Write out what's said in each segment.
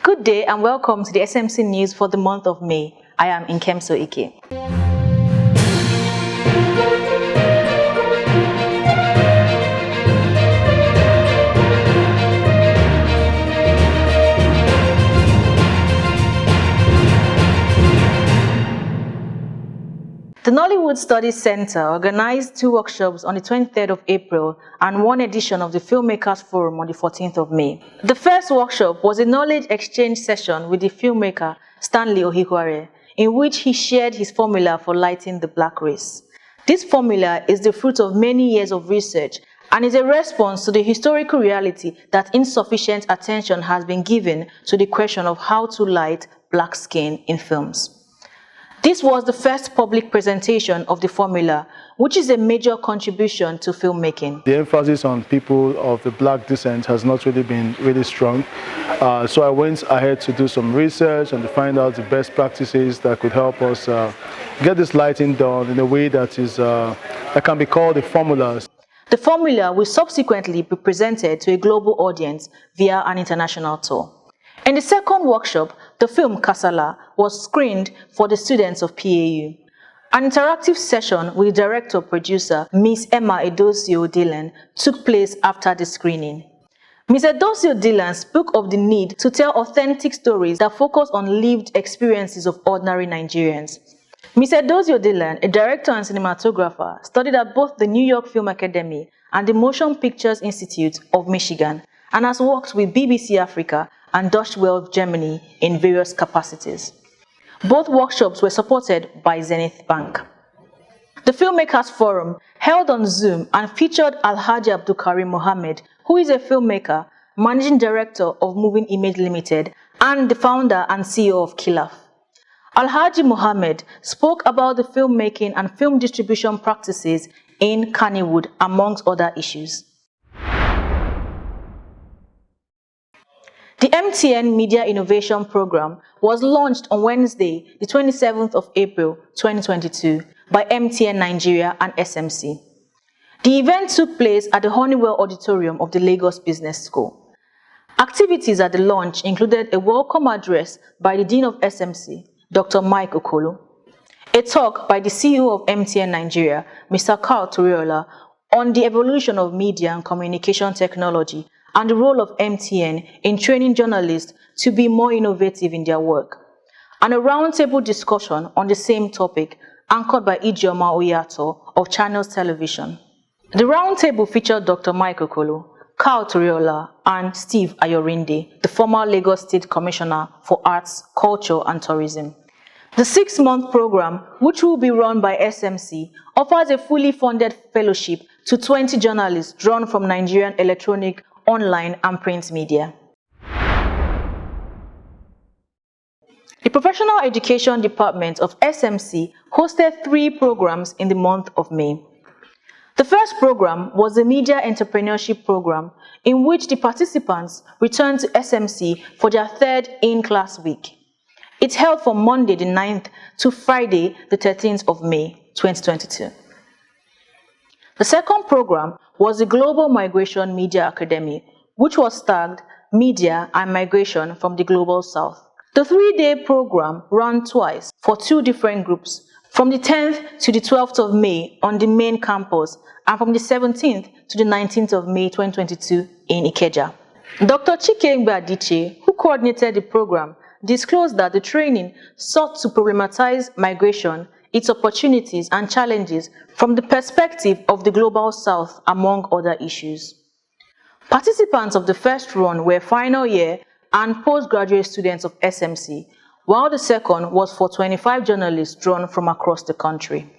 Good day and welcome to the SMC News for the month of May. I am Nkemso Ike. The Nollywood Studies Centre organized 2 workshops on the 23rd of April and 1 edition of the Filmmakers Forum on the 14th of May. The first workshop was a knowledge exchange session with the filmmaker Stanlee Ehikuare, in which he shared his formula for lighting the black race. This formula is the fruit of many years of research and is a response to the historical reality that insufficient attention has been given to the question of how to light black skin in films. This was the first public presentation of the formula, which is a major contribution to filmmaking. The emphasis on people of the black descent has not really been strong. So I went ahead to do some research and to find out the best practices that could help us get this lighting done in a way that is that can be called a formula. The formula will subsequently be presented to a global audience via an international tour. In the second workshop, the film Kasala was screened for the students of PAU. An interactive session with director-producer Ms. Ema Edosio took place after the screening. Ms. Edosio spoke of the need to tell authentic stories that focus on lived experiences of ordinary Nigerians. Ms. Edosio, a director and cinematographer, studied at both the New York Film Academy and the Motion Pictures Institute of Michigan and has worked with BBC Africa and Deutsche Welle Germany in various capacities. Both workshops were supported by Zenith Bank. The Filmmakers Forum held on Zoom and featured Alhaji Abdulkareem Mohammed, who is a filmmaker, managing director of Moving Image Limited, and the founder and CEO of KILAF. Alhaji Mohammed spoke about the filmmaking and film distribution practices in Nollywood, amongst other issues. The MTN Media Innovation Programme was launched on Wednesday, the 27th of April 2022 by MTN Nigeria and SMC. The event took place at the Honeywell Auditorium of the Lagos Business School. Activities at the launch included a welcome address by the Dean of SMC, Dr. Mike Okolo, a talk by the CEO of MTN Nigeria, Mr. Carl Toriola, on the evolution of media and communication technology and the role of MTN in training journalists to be more innovative in their work, and a roundtable discussion on the same topic anchored by Ijeoma Oyato of Channels Television. The roundtable featured Dr. Mike Okolo, Carl Toriola, and Steve Ayorinde, the former Lagos State Commissioner for Arts, Culture and Tourism. The 6-month program, which will be run by SMC, offers a fully funded fellowship to 20 journalists drawn from Nigerian electronic, online and print media. The Professional Education Department of SMC hosted 3 programs in the month of May. The first program was the Media Entrepreneurship Program, in which the participants returned to SMC for their 3rd in-class week. It held from Monday the 9th to Friday the 13th of May 2022. The second program was the Global Migration Media Academy, which was tagged Media and Migration from the Global South. The 3-day program ran twice for 2 different groups, from the 10th to the 12th of May on the main campus and from the 17th to the 19th of May 2022 in Ikeja. Dr. Chike Mgbeadicie, who coordinated the program, disclosed that the training sought to problematize migration, its opportunities and challenges from the perspective of the Global South, among other issues. Participants of the first run were final year and postgraduate students of SMC, while the second was for 25 journalists drawn from across the country.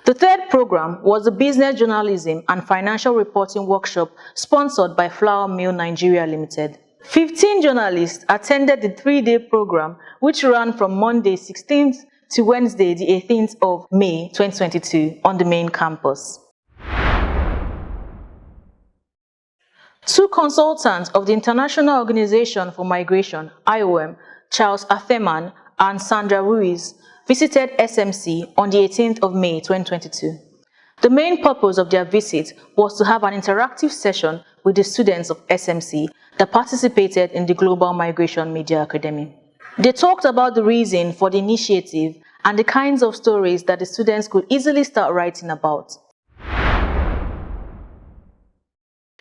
The third program was the Business Journalism and Financial Reporting Workshop sponsored by Flour Mill Nigeria Limited. 15 journalists attended the 3-day program, which ran from Monday 16th to Wednesday the 18th of May 2022 on the main campus. 2 consultants of the International Organization for Migration, IOM, Charles Atheman and Sandra Ruiz, visited SMC on the 18th of May 2022. The main purpose of their visit was to have an interactive session with the students of SMC that participated in the Global Migration Media Academy. They talked about the reason for the initiative and the kinds of stories that the students could easily start writing about.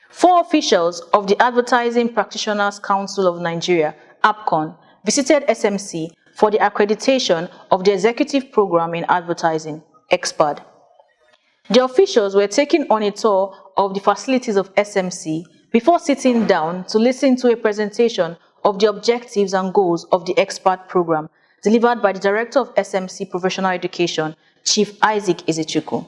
4 officials of the Advertising Practitioners Council of Nigeria, APCON, visited SMC for the accreditation of the Executive Program in Advertising, EXPAD. The officials were taken on a tour of the facilities of SMC before sitting down to listen to a presentation of the objectives and goals of the EXPAD program delivered by the Director of SMC Professional Education, Chief Isaac Ezechukwu.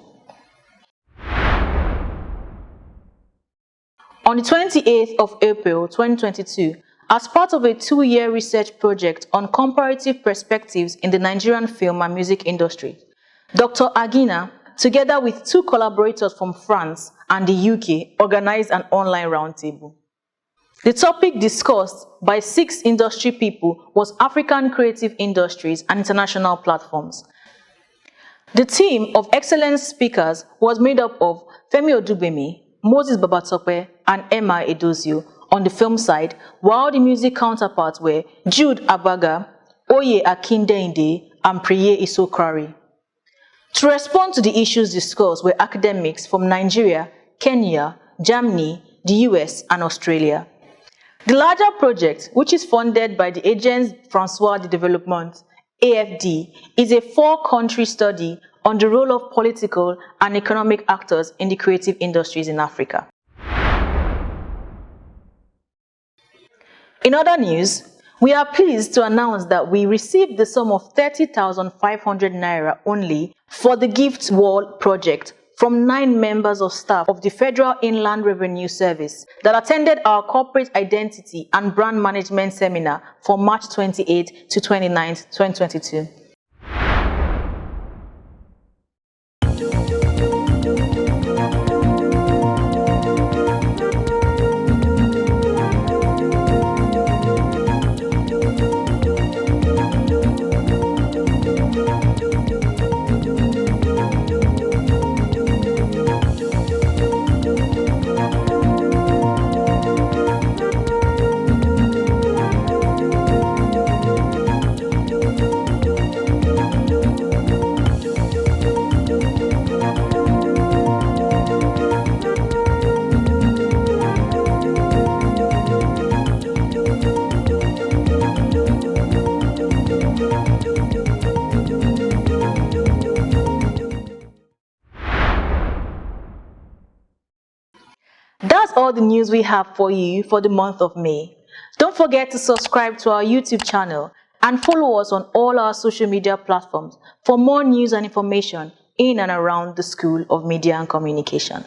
On the 28th of April 2022, as part of a 2-year research project on comparative perspectives in the Nigerian film and music industry, Dr. Agina, together with 2 collaborators from France and the UK, organized an online roundtable. The topic discussed by 6 industry people was African creative industries and international platforms. The team of excellent speakers was made up of Femi Odubemi, Moses Babatope, and Ema Edosio on the film side, while the music counterparts were Jude Abaga, Oye Akindeinde, and Priye Isokrari. To respond to the issues discussed were academics from Nigeria, Kenya, Germany, the US, and Australia. The larger project, which is funded by the Agence Française de Développement, AFD, is a 4-country study on the role of political and economic actors in the creative industries in Africa. In other news, we are pleased to announce that we received the sum of 30,500 naira only for the Gift Wall project from 9 members of staff of the Federal Inland Revenue Service that attended our corporate identity and brand management seminar from March 28 to 29, 2022. That's all the news we have for you for the month of May. Don't forget to subscribe to our YouTube channel and follow us on all our social media platforms for more news and information in and around the School of Media and Communication.